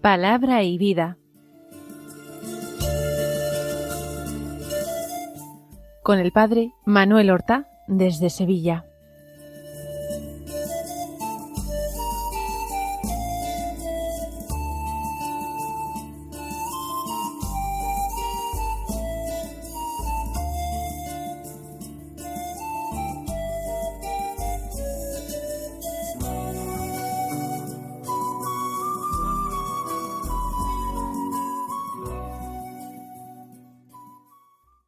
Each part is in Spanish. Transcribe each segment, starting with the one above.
Palabra y vida. Con el padre Manuel Horta, desde Sevilla.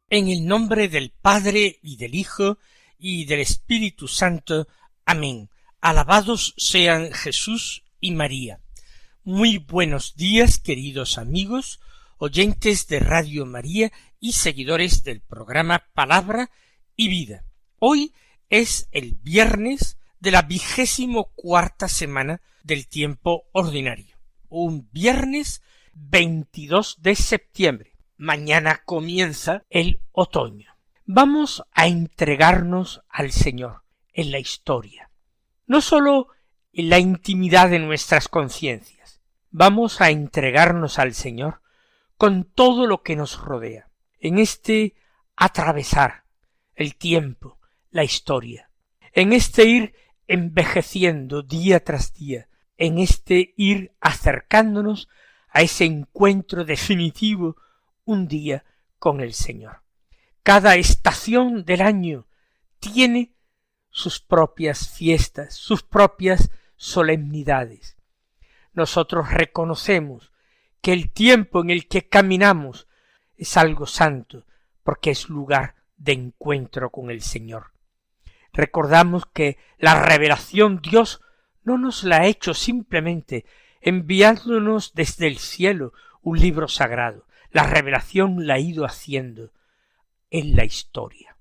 En el nombre del Padre, y del Hijo, y del Espíritu Santo. Amén. Alabados sean Jesús y María. Muy buenos días, queridos amigos, oyentes de Radio María y seguidores del programa Palabra y Vida. Hoy es el viernes de la 24ª semana del tiempo ordinario. Un viernes 22 de septiembre. Mañana comienza el otoño. Vamos a entregarnos al Señor en la historia, no sólo en la intimidad de nuestras conciencias. Vamos a entregarnos al Señor con todo lo que nos rodea, en este atravesar el tiempo, la historia, en este ir envejeciendo día tras día, en este ir acercándonos a ese encuentro definitivo un día con el Señor. Cada estación del año tiene sus propias fiestas, sus propias solemnidades. Nosotros reconocemos que el tiempo en el que caminamos es algo santo, porque es lugar de encuentro con el Señor. Recordamos que la revelación Dios no nos la ha hecho simplemente enviándonos desde el cielo un libro sagrado. La revelación la ha ido haciendo en la historia,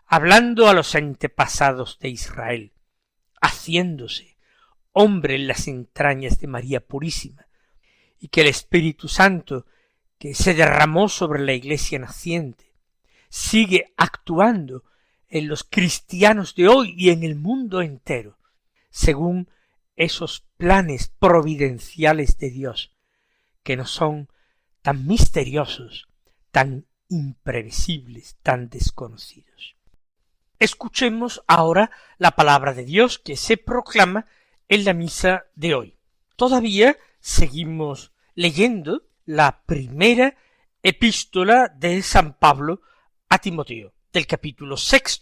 hablando a los antepasados de Israel, haciéndose hombre en las entrañas de María Purísima, y que el Espíritu Santo, que se derramó sobre la Iglesia naciente, sigue actuando en los cristianos de hoy y en el mundo entero, según esos planes providenciales de Dios, que no son tan misteriosos, tan imprevisibles, tan desconocidos. Escuchemos ahora la palabra de Dios que se proclama en la misa de hoy. Todavía seguimos leyendo la primera epístola de San Pablo a Timoteo, del capítulo 6,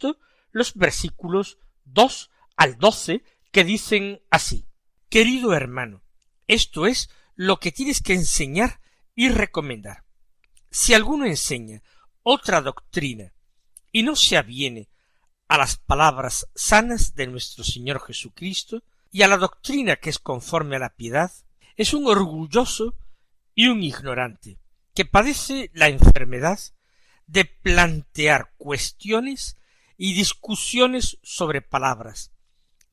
los versículos 2 al 12, que dicen así: Querido hermano, esto es lo que tienes que enseñar y recomendar. Si alguno enseña otra doctrina y no se aviene a las palabras sanas de nuestro Señor Jesucristo y a la doctrina que es conforme a la piedad, es un orgulloso y un ignorante, que padece la enfermedad de plantear cuestiones y discusiones sobre palabras.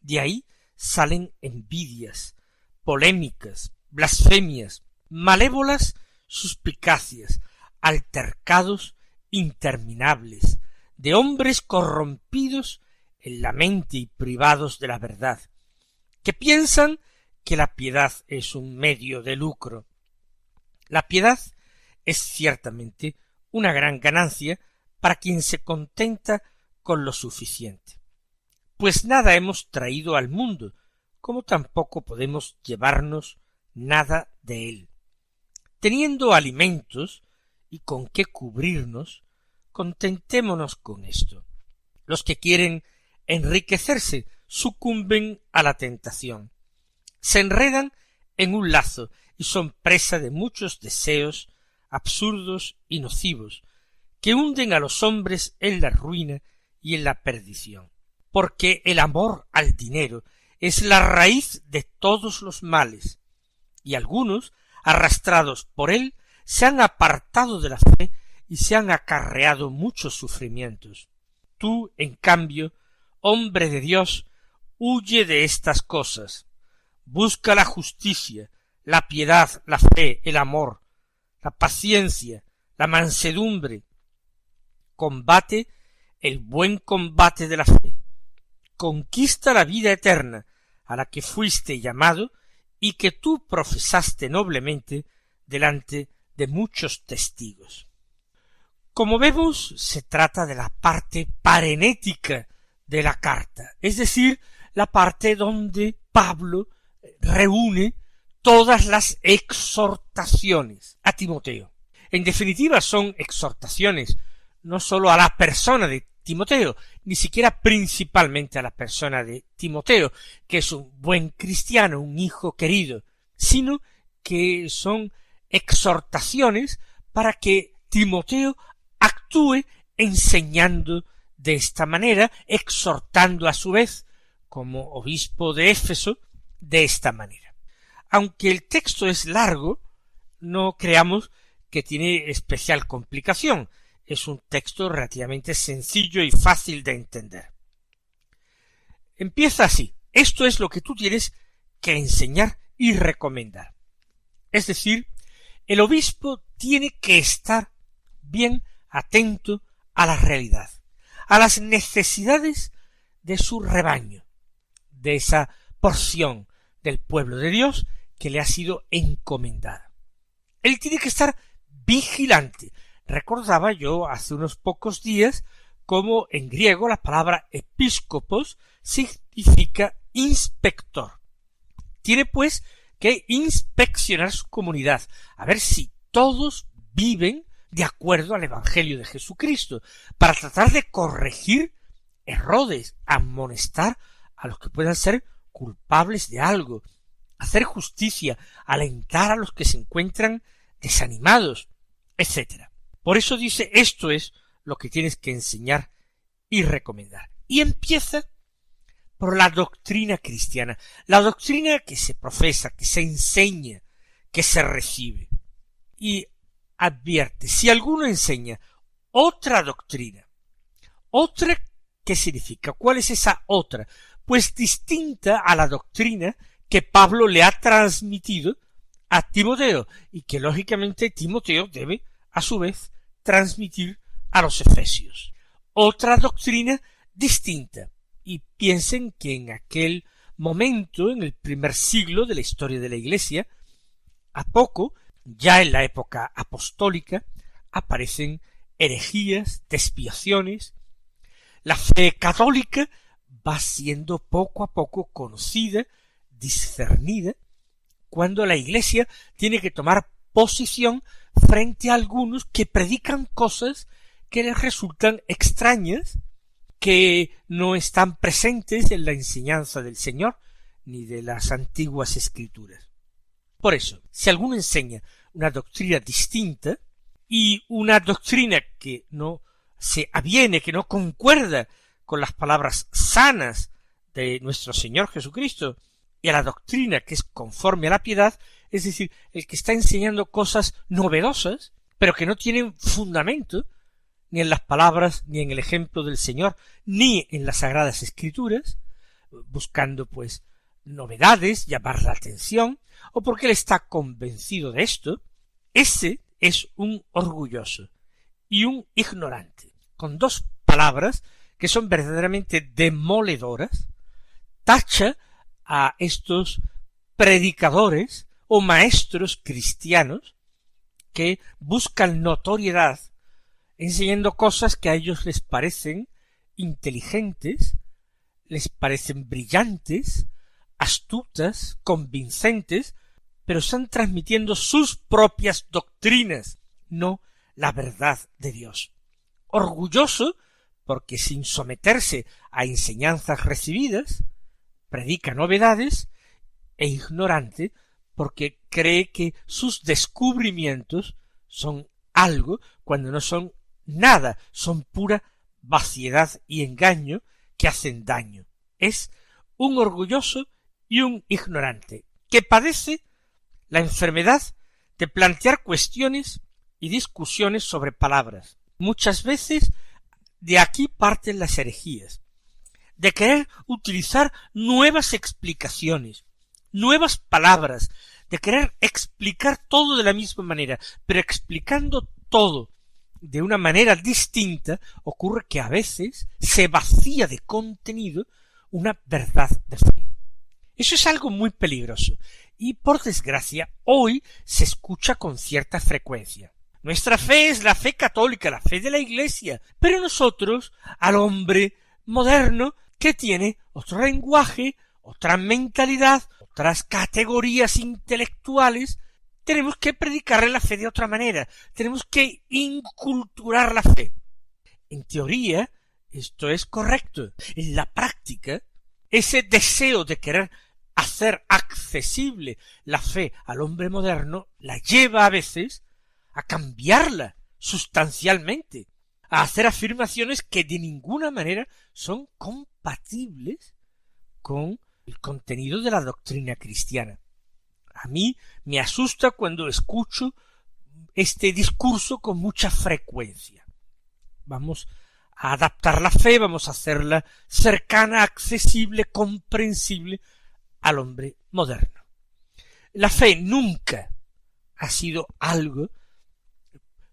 De ahí salen envidias, polémicas, blasfemias, malévolas suspicacias, altercados interminables, de hombres corrompidos en la mente y privados de la verdad, que piensan que la piedad es un medio de lucro. La piedad es ciertamente una gran ganancia para quien se contenta con lo suficiente, pues nada hemos traído al mundo, como tampoco podemos llevarnos nada de él. Teniendo alimentos y con qué cubrirnos, contentémonos con esto. Los que quieren enriquecerse sucumben a la tentación, se enredan en un lazo y son presa de muchos deseos absurdos y nocivos, que hunden a los hombres en la ruina y en la perdición. Porque el amor al dinero es la raíz de todos los males, y algunos, arrastrados por él, se han apartado de la fe y se han acarreado muchos sufrimientos. Tú, en cambio, hombre de Dios, huye de estas cosas. Busca la justicia, la piedad, la fe, el amor, la paciencia, la mansedumbre. Combate el buen combate de la fe. Conquista la vida eterna, a la que fuiste llamado y que tú profesaste noblemente delante de muchos testigos. Como vemos, se trata de la parte parenética de la carta, es decir, la parte donde Pablo reúne todas las exhortaciones a Timoteo. En definitiva, son exhortaciones no sólo a la persona de Timoteo, ni siquiera principalmente a la persona de Timoteo, que es un buen cristiano, un hijo querido, sino que son exhortaciones para que Timoteo actúe enseñando de esta manera, exhortando a su vez, como obispo de Éfeso, de esta manera. Aunque el texto es largo, no creamos que tiene especial complicación. Es un texto relativamente sencillo y fácil de entender. Empieza así: esto es lo que tú tienes que enseñar y recomendar. Es decir, el obispo tiene que estar bien atento a la realidad, a las necesidades de su rebaño, de esa porción del pueblo de Dios que le ha sido encomendada. Él tiene que estar vigilante. Recordaba yo hace unos pocos días cómo en griego la palabra episcopos significa inspector. Tiene pues que inspeccionar su comunidad, a ver si todos viven de acuerdo al Evangelio de Jesucristo, para tratar de corregir errores, amonestar a los que puedan ser culpables de algo, hacer justicia, alentar a los que se encuentran desanimados, etc. Por eso dice: esto es lo que tienes que enseñar y recomendar. Y empieza por la doctrina cristiana, la doctrina que se profesa, que se enseña, que se recibe. Y advierte: si alguno enseña otra doctrina, ¿otra qué significa? ¿Cuál es esa otra? Pues distinta a la doctrina que Pablo le ha transmitido a Timoteo, y que lógicamente Timoteo debe a su vez transmitir a los efesios. Otra doctrina distinta. Y piensen que en aquel momento, en el primer siglo de la historia de la Iglesia, a poco, ya en la época apostólica, aparecen herejías, desviaciones. La fe católica va siendo poco a poco conocida, discernida, cuando la Iglesia tiene que tomar posición frente a algunos que predican cosas que les resultan extrañas, que no están presentes en la enseñanza del Señor ni de las antiguas Escrituras. Por eso, si alguno enseña una doctrina distinta y una doctrina que no se aviene, que no concuerda con las palabras sanas de nuestro Señor Jesucristo y a la doctrina que es conforme a la piedad, es decir, el que está enseñando cosas novedosas, pero que no tienen fundamento ni en las palabras, ni en el ejemplo del Señor, ni en las Sagradas Escrituras, buscando pues novedades, llamar la atención, o porque él está convencido de esto, ese es un orgulloso y un ignorante, con dos palabras que son verdaderamente demoledoras. Tacha a estos predicadores o maestros cristianos que buscan notoriedad enseñando cosas que a ellos les parecen inteligentes, les parecen brillantes, astutas, convincentes, pero están transmitiendo sus propias doctrinas, no la verdad de Dios. Orgulloso porque sin someterse a enseñanzas recibidas, predica novedades, e ignorante porque cree que sus descubrimientos son algo cuando no son nada, son pura vaciedad y engaño que hacen daño. Es un orgulloso y un ignorante que padece la enfermedad de plantear cuestiones y discusiones sobre palabras. Muchas veces de aquí parten las herejías, de querer utilizar nuevas explicaciones, nuevas palabras, de querer explicar todo de la misma manera, pero explicando todo de una manera distinta, ocurre que a veces se vacía de contenido una verdad de fe. Eso es algo muy peligroso, y por desgracia hoy se escucha con cierta frecuencia. Nuestra fe es la fe católica, la fe de la Iglesia, pero nosotros, al hombre moderno, que tiene otro lenguaje, otra mentalidad, otras categorías intelectuales, tenemos que predicarle la fe de otra manera, tenemos que inculturar la fe. En teoría, esto es correcto. En la práctica, ese deseo de querer hacer accesible la fe al hombre moderno la lleva a veces a cambiarla sustancialmente, a hacer afirmaciones que de ninguna manera son compatibles con el contenido de la doctrina cristiana. A mí me asusta cuando escucho este discurso con mucha frecuencia. Vamos a adaptar la fe, vamos a hacerla cercana, accesible, comprensible al hombre moderno. La fe nunca ha sido algo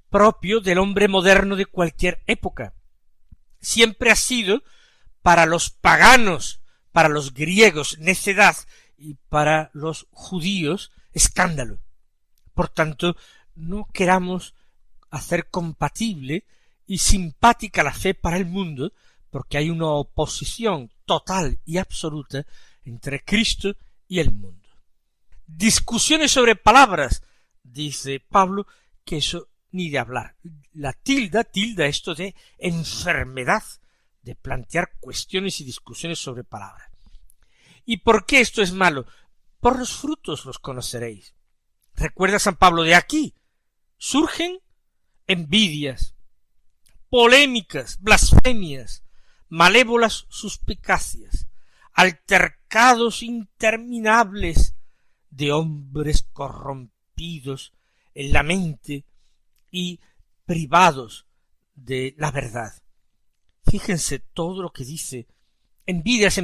propio del hombre moderno de cualquier época. Siempre ha sido para los paganos, para los griegos, necedad, y para los judíos, escándalo. Por tanto, no queramos hacer compatible y simpática la fe para el mundo, porque hay una oposición total y absoluta entre Cristo y el mundo. Discusiones sobre palabras, dice Pablo, que eso ni de hablar. La tilda esto de enfermedad, de plantear cuestiones y discusiones sobre palabras. ¿Y por qué esto es malo? Por los frutos los conoceréis. Recuerda San Pablo, de aquí surgen envidias, polémicas, blasfemias, malévolas suspicacias, altercados interminables de hombres corrompidos en la mente y privados de la verdad. Fíjense todo lo que dice. Envidias,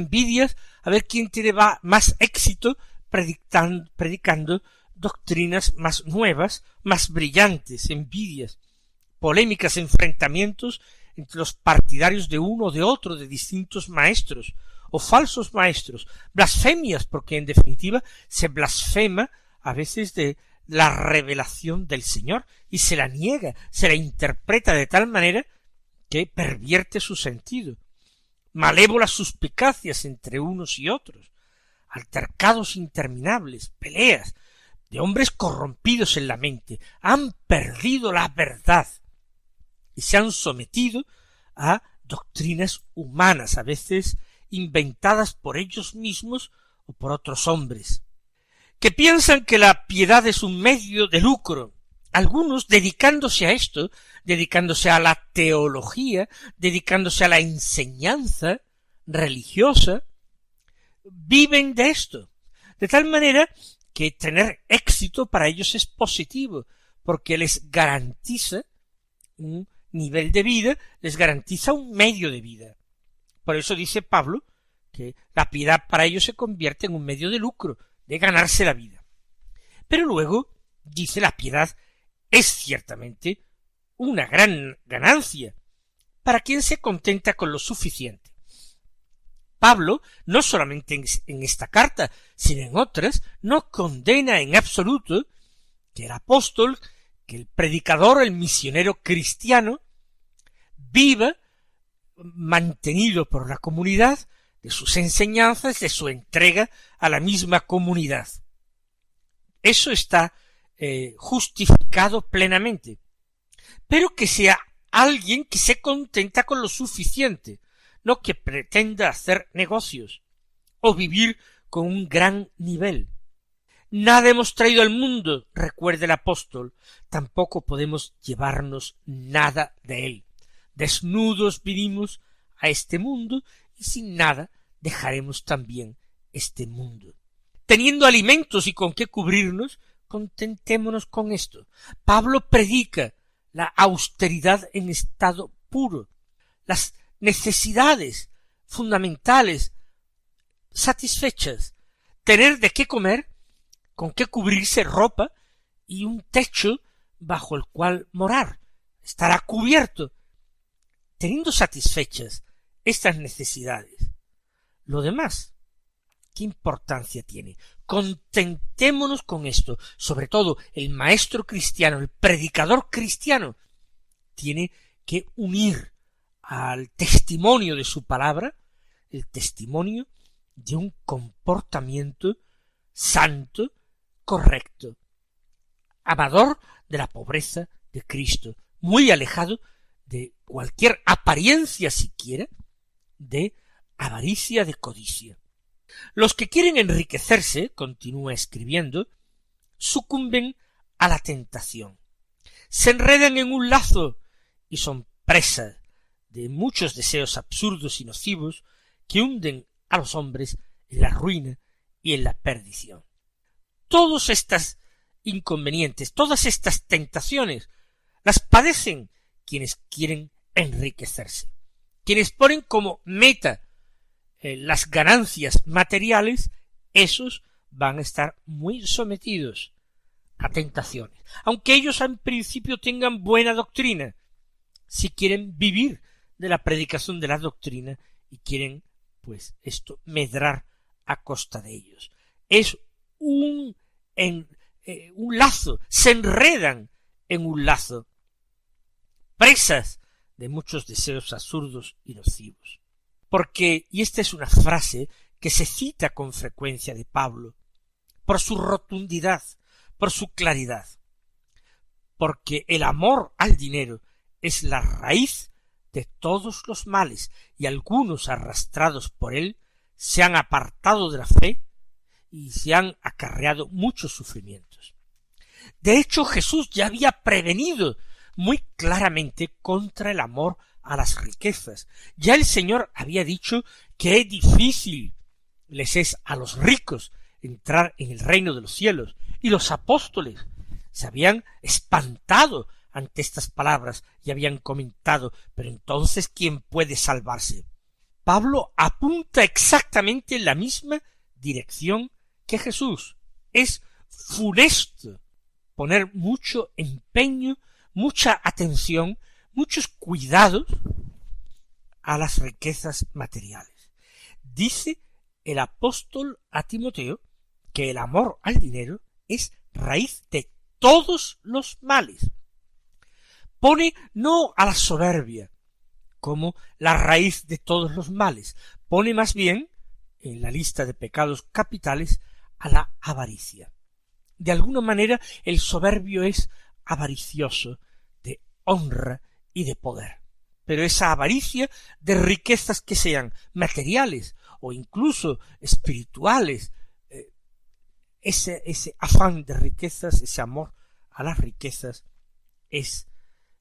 a ver quién tiene más éxito predicando doctrinas más nuevas, más brillantes, envidias, polémicas, enfrentamientos entre los partidarios de uno o de otro, de distintos maestros, o falsos maestros, blasfemias, porque en definitiva se blasfema a veces de la revelación del Señor, y se la niega, se la interpreta de tal manera que pervierte su sentido. Malévolas suspicacias entre unos y otros, altercados interminables, peleas de hombres corrompidos en la mente, han perdido la verdad y se han sometido a doctrinas humanas, a veces inventadas por ellos mismos o por otros hombres, que piensan que la piedad es un medio de lucro, algunos dedicándose a esto, dedicándose a la teología, dedicándose a la enseñanza religiosa, viven de esto, de tal manera que tener éxito para ellos es positivo, porque les garantiza un nivel de vida, les garantiza un medio de vida. Por eso dice Pablo que la piedad para ellos se convierte en un medio de lucro, de ganarse la vida. Pero luego dice la piedad es ciertamente una gran ganancia para quien se contenta con lo suficiente. Pablo, no solamente en esta carta, sino en otras, no condena en absoluto que el apóstol, que el predicador, el misionero cristiano, viva mantenido por la comunidad de sus enseñanzas, de su entrega a la misma comunidad. Eso está justificado plenamente, pero que sea alguien que se contenta con lo suficiente, no que pretenda hacer negocios o vivir con un gran nivel. Nada hemos traído al mundo, recuerda el apóstol, tampoco podemos llevarnos nada de él. Desnudos vinimos a este mundo y sin nada dejaremos también este mundo. Teniendo alimentos y con qué cubrirnos, contentémonos con esto. Pablo predica la austeridad en estado puro, las necesidades fundamentales satisfechas, tener de qué comer, con qué cubrirse ropa y un techo bajo el cual morar, estará cubierto, teniendo satisfechas estas necesidades. Lo demás ¿Qué importancia tiene? Contentémonos con esto. Sobre todo el maestro cristiano, el predicador cristiano, tiene que unir al testimonio de su palabra el testimonio de un comportamiento santo, correcto, amador de la pobreza de Cristo, muy alejado de cualquier apariencia siquiera de avaricia, de codicia. Los que quieren enriquecerse, continúa escribiendo, sucumben a la tentación, se enredan en un lazo y son presa de muchos deseos absurdos y nocivos que hunden a los hombres en la ruina y en la perdición. Todos estos inconvenientes, todas estas tentaciones, las padecen quienes quieren enriquecerse, quienes ponen como meta las ganancias materiales. Esos van a estar muy sometidos a tentaciones, aunque ellos en principio tengan buena doctrina. Si quieren vivir de la predicación de la doctrina y quieren, pues, esto medrar a costa de ellos, es un lazo, se enredan en un lazo, presas de muchos deseos absurdos y nocivos. Porque, y esta es una frase que se cita con frecuencia de Pablo, por su rotundidad, por su claridad, porque el amor al dinero es la raíz de todos los males, y algunos arrastrados por él se han apartado de la fe y se han acarreado muchos sufrimientos. De hecho, Jesús ya había prevenido muy claramente contra el amor a las riquezas. Ya el Señor había dicho que es difícil les es a los ricos entrar en el reino de los cielos, y los apóstoles se habían espantado ante estas palabras y habían comentado: pero entonces, ¿quién puede salvarse? Pablo apunta exactamente en la misma dirección que Jesús. Es funesto poner mucho empeño, mucha atención, muchos cuidados a las riquezas materiales. Dice el apóstol a Timoteo que el amor al dinero es raíz de todos los males. Pone no a la soberbia como la raíz de todos los males, pone más bien en la lista de pecados capitales a la avaricia. De alguna manera el soberbio es avaricioso de honra y de poder, pero esa avaricia de riquezas que sean materiales o incluso espirituales, ese afán de riquezas, ese amor a las riquezas es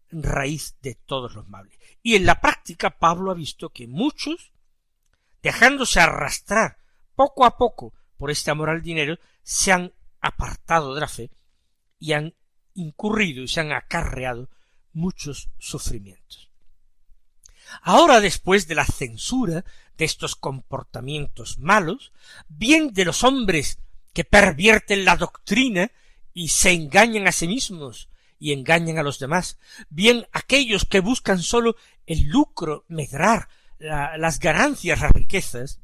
raíz de todos los males. Y en la práctica Pablo ha visto que muchos, dejándose arrastrar poco a poco por este amor al dinero, se han apartado de la fe y han incurrido y se han acarreado muchos sufrimientos. Ahora, después de la censura de estos comportamientos malos, bien de los hombres que pervierten la doctrina y se engañan a sí mismos y engañan a los demás, bien aquellos que buscan sólo el lucro, medrar las ganancias, las riquezas,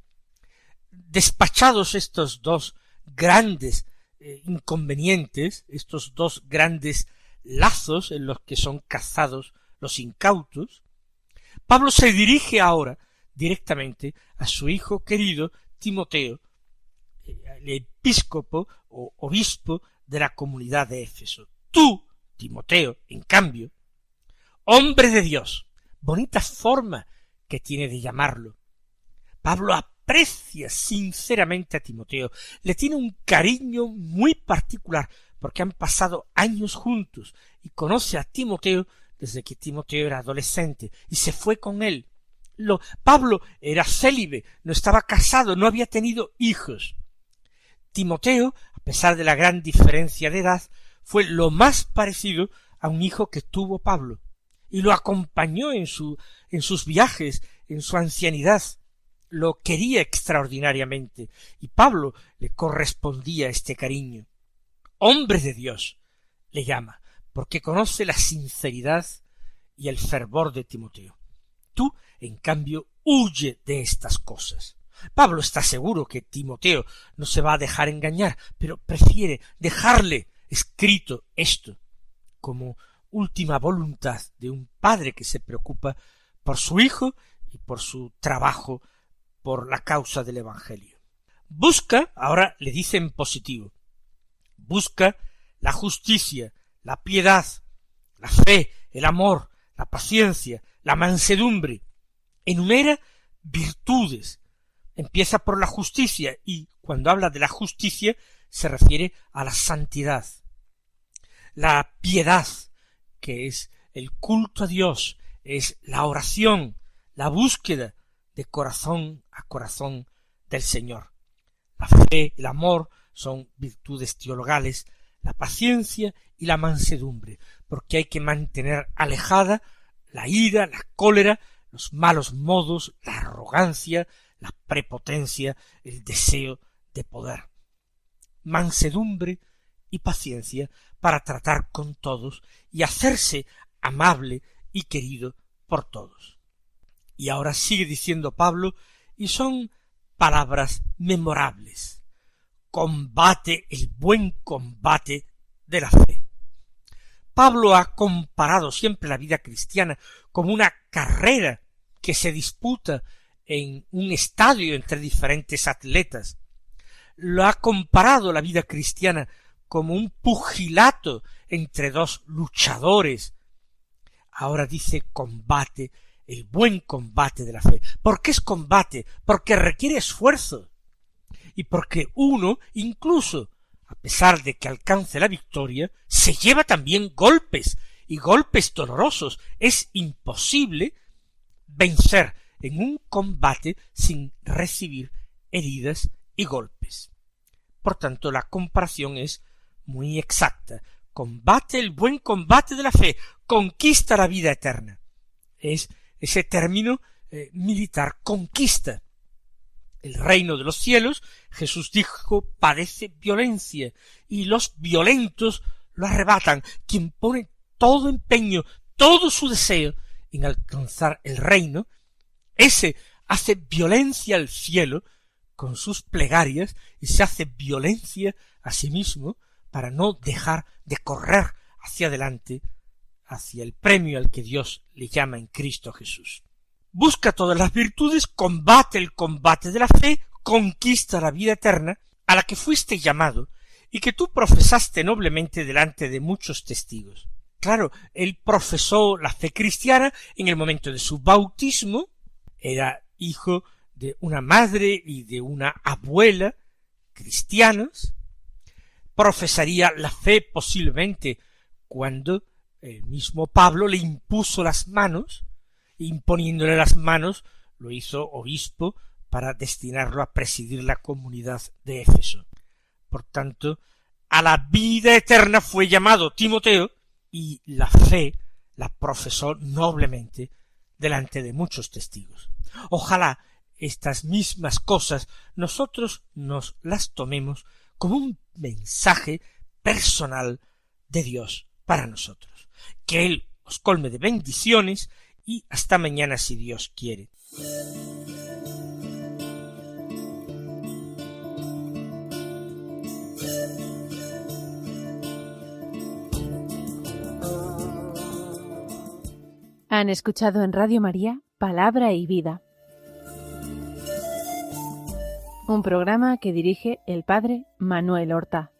despachados estos dos grandes inconvenientes, estos dos grandes lazos en los que son cazados los incautos, Pablo se dirige ahora directamente a su hijo querido Timoteo, el episcopo o obispo de la comunidad de Éfeso. Tú, Timoteo, en cambio, hombre de Dios, bonita forma que tiene de llamarlo. Pablo aprecia sinceramente a Timoteo, le tiene un cariño muy particular, porque han pasado años juntos y conoce a Timoteo desde que Timoteo era adolescente y se fue con él. Pablo era célibe, no estaba casado, no había tenido hijos. Timoteo, a pesar de la gran diferencia de edad, fue lo más parecido a un hijo que tuvo Pablo, y lo acompañó en sus viajes, en su ancianidad. Lo quería extraordinariamente, y Pablo le correspondía este cariño. Hombre de Dios le llama, porque conoce la sinceridad y el fervor de Timoteo. Tú, en cambio, huye de estas cosas. Pablo está seguro que Timoteo no se va a dejar engañar, pero prefiere dejarle escrito esto como última voluntad de un padre que se preocupa por su hijo y por su trabajo por la causa del Evangelio. Busca, ahora le dice en positivo, busca la justicia, la piedad, la fe, el amor, la paciencia, la mansedumbre. Enumera virtudes. Empieza por la justicia y cuando habla de la justicia se refiere a la santidad. La piedad, que es el culto a Dios, es la oración, la búsqueda de corazón a corazón del Señor. La fe, el amor son virtudes teologales, la paciencia y la mansedumbre, porque hay que mantener alejada la ira, la cólera, los malos modos, la arrogancia, la prepotencia, el deseo de poder. Mansedumbre y paciencia para tratar con todos y hacerse amable y querido por todos. Y ahora sigue diciendo Pablo, y son palabras memorables. Combate el buen combate de la fe. Pablo ha comparado siempre la vida cristiana como una carrera que se disputa en un estadio entre diferentes atletas. Lo ha comparado la vida cristiana como un pugilato entre dos luchadores. Ahora dice combate, el buen combate de la fe. ¿Por qué es combate? Porque requiere esfuerzo y porque uno, incluso a pesar de que alcance la victoria, se lleva también golpes, y golpes dolorosos. Es imposible vencer en un combate sin recibir heridas y golpes. Por tanto, la comparación es muy exacta. Combate el buen combate de la fe, conquista la vida eterna. Es ese término militar, conquista. El reino de los cielos, Jesús dijo, padece violencia, y los violentos lo arrebatan. Quien pone todo empeño, todo su deseo en alcanzar el reino, ese hace violencia al cielo con sus plegarias y se hace violencia a sí mismo para no dejar de correr hacia adelante, hacia el premio al que Dios le llama en Cristo Jesús. Busca todas las virtudes, combate el combate de la fe, conquista la vida eterna, a la que fuiste llamado, y que tú profesaste noblemente delante de muchos testigos. Claro, él profesó la fe cristiana en el momento de su bautismo, era hijo de una madre y de una abuela cristianos, profesaría la fe posiblemente cuando el mismo Pablo le impuso las manos, imponiéndole las manos, lo hizo obispo para destinarlo a presidir la comunidad de Éfeso. Por tanto, a la vida eterna fue llamado Timoteo, y la fe la profesó noblemente delante de muchos testigos. Ojalá estas mismas cosas nosotros nos las tomemos como un mensaje personal de Dios para nosotros. Que Él os colme de bendiciones y hasta mañana si Dios quiere. Han escuchado en Radio María Palabra y Vida, un programa que dirige el padre Manuel Horta.